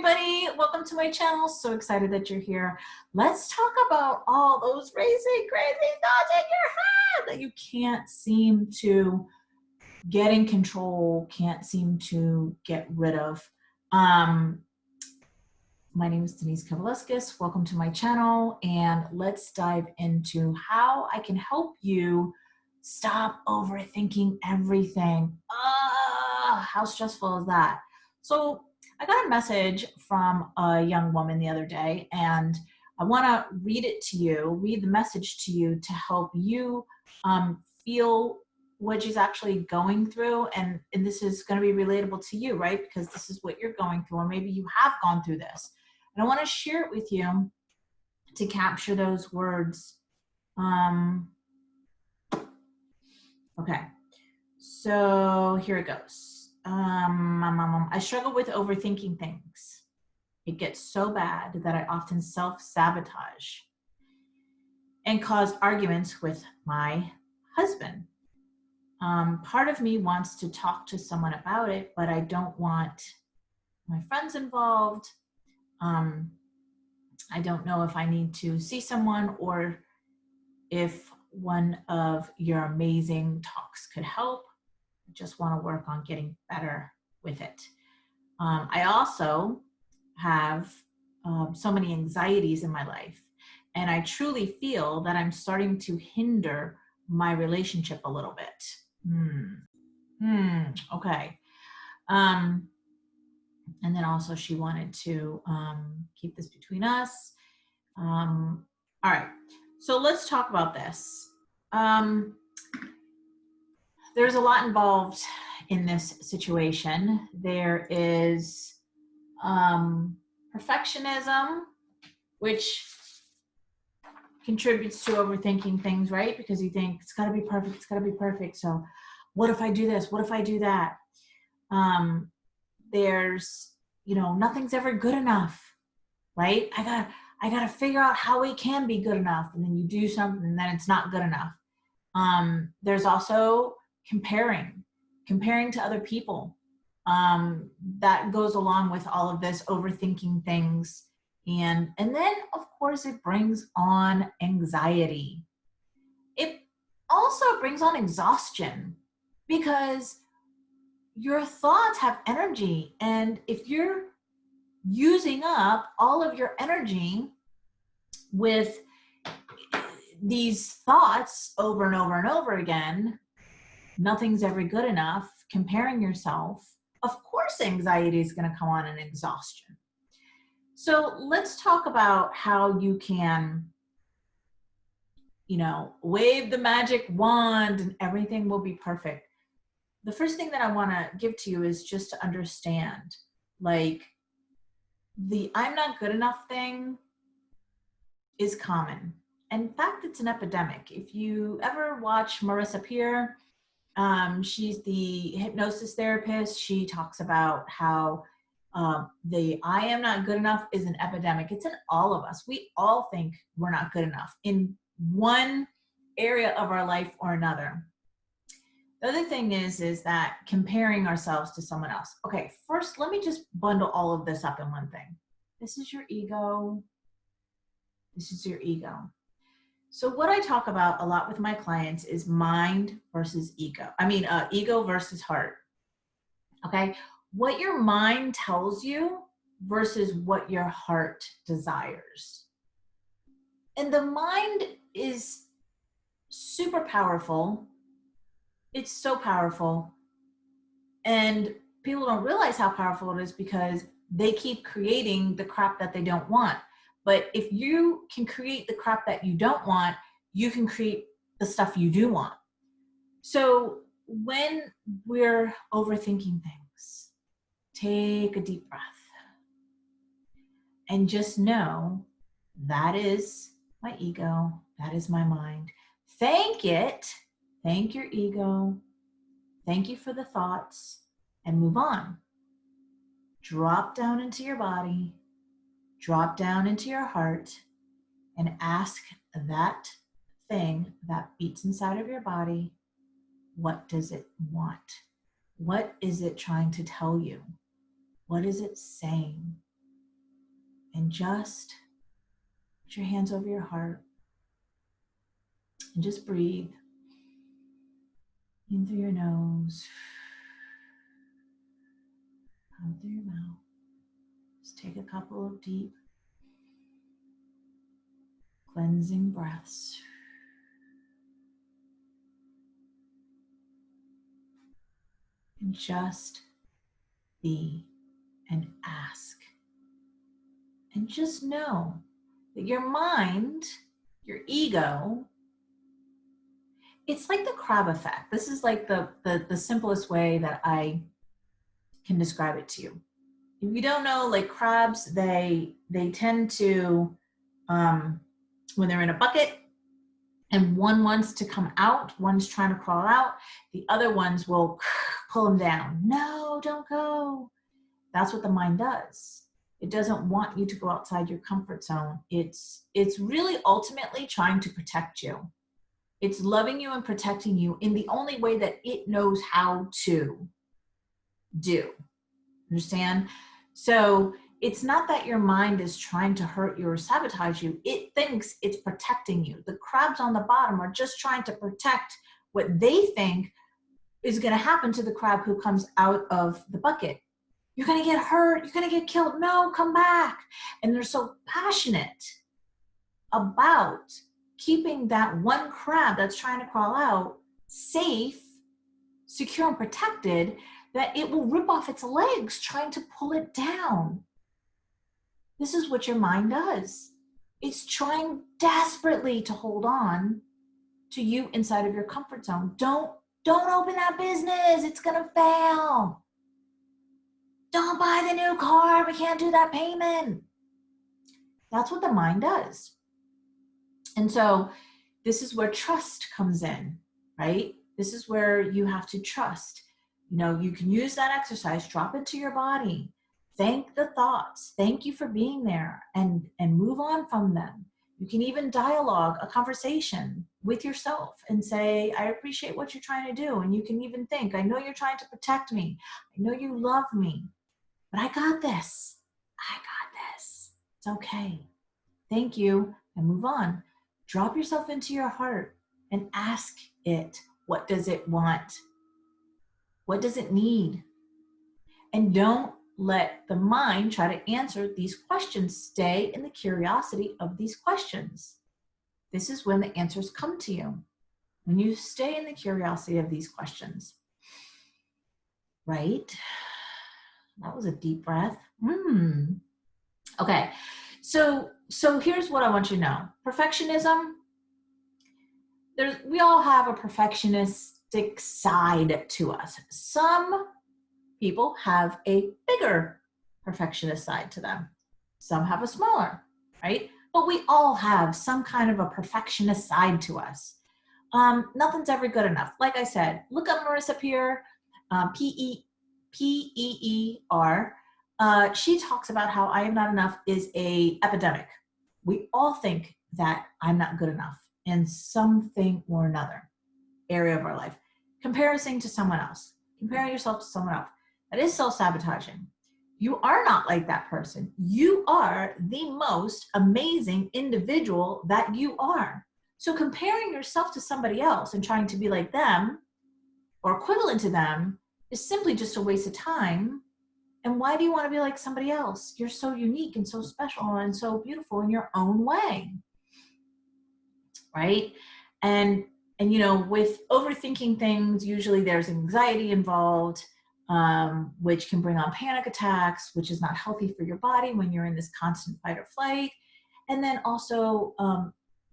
everybody, welcome to my channel. So excited that you're here. Let's talk about all those crazy thoughts in your head that you can't seem to get in control, can't seem to get rid of. My name is Denise Kavaliskis. Welcome to my channel, and let's dive into how I can help you stop overthinking everything. How stressful is that? So I got a message from a young woman the other day, and I want to read the message to you to help you feel what she's actually going through. And this is going to be relatable to you, right? Because this is what you're going through, or maybe you have gone through this. And I want to share it with you to capture those words. Okay, so here it goes. I struggle with overthinking things. It gets so bad that I often self-sabotage and cause arguments with my husband. Part of me wants to talk to someone about it, but I don't want my friends involved. I don't know if I need to see someone or if one of your amazing talks could help. I just want to work on getting better with it. I also have so many anxieties in my life, and I truly feel that I'm starting to hinder my relationship a little bit. Okay. And then also she wanted to keep this between us. All right, so let's talk about this. There's a lot involved in this situation. There is perfectionism, which contributes to overthinking things, right? Because you think it's got to be perfect, it's got to be perfect. So what if I do this? What if I do that? There's, nothing's ever good enough, right? I got to figure out how it can be good enough. And then you do something and then it's not good enough. There's also comparing to other people. That goes along with all of this overthinking things. And then of course it brings on anxiety. It also brings on exhaustion because your thoughts have energy. And if you're using up all of your energy with these thoughts over and over and over again, nothing's ever good enough, comparing yourself, of course anxiety is going to come on, and exhaustion. So let's talk about how you can, wave the magic wand and everything will be perfect. The first thing that I want to give to you is just to understand, like, the I'm not good enough thing is common. In fact, it's an epidemic. If you ever watch Marissa Peer, she's the hypnosis therapist. She talks about how the I am not good enough is an epidemic. It's in all of us. We all think we're not good enough in one area of our life or another. The other thing is that comparing ourselves to someone else. Okay, first, let me just bundle all of this up in one thing. This is your ego. This is your ego. So what I talk about a lot with my clients is mind versus ego. Ego versus heart. Okay, what your mind tells you versus what your heart desires. And the mind is super powerful. It's so powerful. And people don't realize how powerful it is because they keep creating the crap that they don't want. But if you can create the crap that you don't want, you can create the stuff you do want. So when we're overthinking things, take a deep breath and just know that is my ego. That is my mind. Thank it. Thank your ego. Thank you for the thoughts, and move on. Drop down into your body. Drop down into your heart and ask that thing that beats inside of your body, what does it want? What is it trying to tell you? What is it saying? and just put your hands over your heart and just breathe in through your nose, out through your mouth. Just take a couple of deep cleansing breaths. And just be and ask. And just know that your mind, your ego, it's like the crab effect. This is like the simplest way that I can describe it to you. If you don't know, like crabs, they tend to, when they're in a bucket and one wants to come out, one's trying to crawl out, the other ones will pull them down. No, don't go. That's what the mind does. It doesn't want you to go outside your comfort zone. It's really ultimately trying to protect you. It's loving you and protecting you in the only way that it knows how to do. Understand? So it's not that your mind is trying to hurt you or sabotage you. It thinks it's protecting you. The crabs on the bottom are just trying to protect what they think is going to happen to the crab who comes out of the bucket. You're going to get hurt. You're going to get killed. No, come back. And they're so passionate about keeping that one crab that's trying to crawl out safe, secure, and protected that it will rip off its legs trying to pull it down. This is what your mind does. It's trying desperately to hold on to you inside of your comfort zone. Don't open that business. It's going to fail. Don't buy the new car. We can't do that payment. That's what the mind does. And so this is where trust comes in, right? This is where you have to trust. You know, you can use that exercise, drop it to your body, thank the thoughts, thank you for being there, and move on from them. You can even dialogue a conversation with yourself and say, I appreciate what you're trying to do. And you can even think, I know you're trying to protect me. I know you love me, but I got this. I got this. It's okay. Thank you. And move on. Drop yourself into your heart and ask it, what does it want? What does it need? And don't let the mind try to answer these questions. Stay in the curiosity of these questions. This is when the answers come to you. When you stay in the curiosity of these questions. Right? That was a deep breath. Okay. So here's what I want you to know. Perfectionism, we all have a perfectionistic side to us. Some people have a bigger perfectionist side to them. Some have a smaller, right? But we all have some kind of a perfectionist side to us. Nothing's ever good enough. Like I said, look up Marissa Peer, P-E-E-R. She talks about how I am not enough is a epidemic. We all think that I'm not good enough in something or another area of our life. Comparison to someone else, comparing yourself to someone else. That is self-sabotaging. You are not like that person. You are the most amazing individual that you are. So comparing yourself to somebody else and trying to be like them or equivalent to them is simply just a waste of time. And why do you want to be like somebody else? You're so unique and so special and so beautiful in your own way, right? And you know, with overthinking things, usually there's anxiety involved, which can bring on panic attacks, which is not healthy for your body when you're in this constant fight or flight. And then also,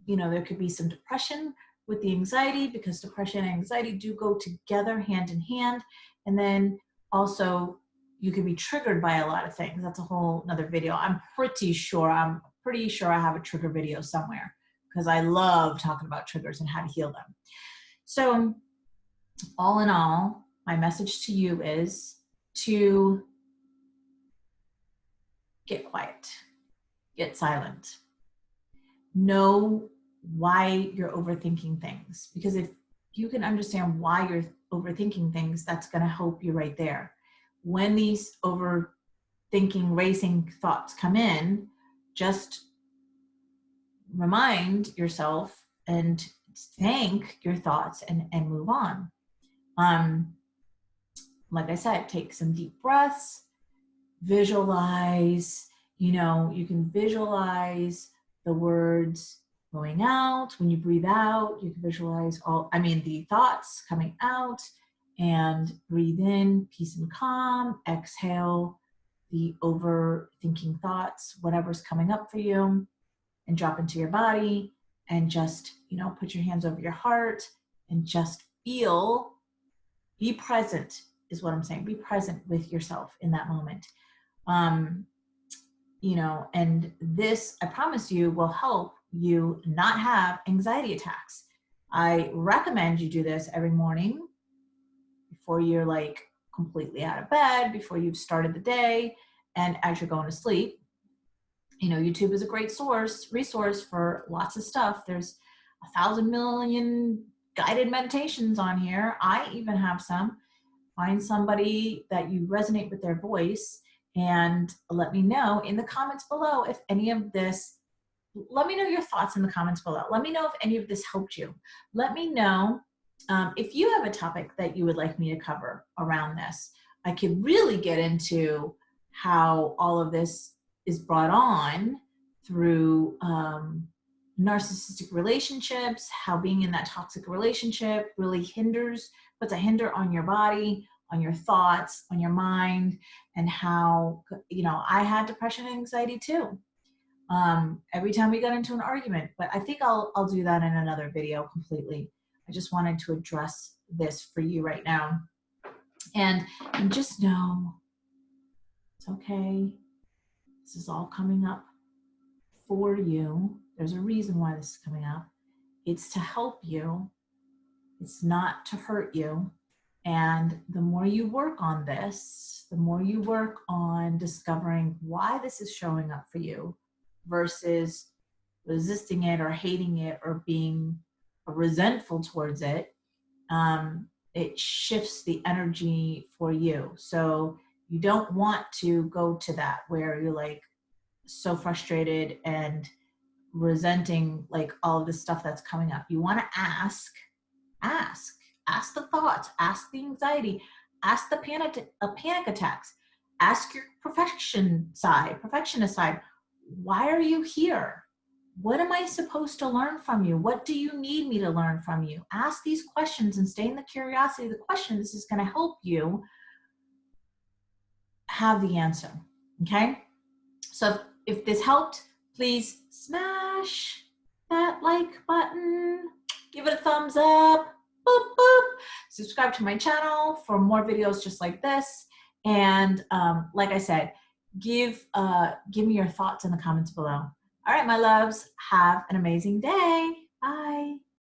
you know, there could be some depression with the anxiety, because depression and anxiety do go together hand in hand. And then also you can be triggered by a lot of things. That's a whole nother video. I'm pretty sure I have a trigger video somewhere, because I love talking about triggers and how to heal them. So all in all, my message to you is to get quiet, get silent. Know why you're overthinking things, because if you can understand why you're overthinking things, that's going to help you right there. When these overthinking, racing thoughts come in, just remind yourself and thank your thoughts and move on. Like I said, take some deep breaths, visualize, you can visualize the words going out. When you breathe out, you can visualize the thoughts coming out, and breathe in peace and calm. Exhale the overthinking thoughts, whatever's coming up for you, and drop into your body, and just, put your hands over your heart and just feel, be present is what I'm saying. Be present with yourself in that moment. And this, I promise you, will help you not have anxiety attacks. I recommend you do this every morning before you're like completely out of bed, before you've started the day, and as you're going to sleep. YouTube is a great resource for lots of stuff. There's 1,000 million guided meditations on here. I even have some. Find somebody that you resonate with their voice, and let me know in the comments below if any of this, let me know your thoughts in the comments below. Let me know if any of this helped you. Let me know if you have a topic that you would like me to cover around this. I could really get into how all of this is brought on through narcissistic relationships, how being in that toxic relationship really puts a hinder on your body, on your thoughts, on your mind, and how, I had depression and anxiety too. Every time we got into an argument, but I think I'll do that in another video completely. I just wanted to address this for you right now. And just know it's okay. This is all coming up for you. There's a reason why this is coming up. It's to help you. It's not to hurt you. And the more you work on this, the more you work on discovering why this is showing up for you versus resisting it or hating it or being resentful towards it, it shifts the energy for you. So you don't want to go to that where you're like so frustrated and resenting like all of this stuff that's coming up. You want to ask the thoughts, ask the anxiety, ask the panic attacks, ask your perfectionist side, why are you here? What am I supposed to learn from you? What do you need me to learn from you? Ask these questions and stay in the curiosity of the questions. This is going to help you have the answer. Okay? So if this helped, please smash that like button, give it a thumbs up, boop, boop. Subscribe to my channel for more videos just like this. And like I said, give me your thoughts in the comments below. All right, my loves, have an amazing day. Bye.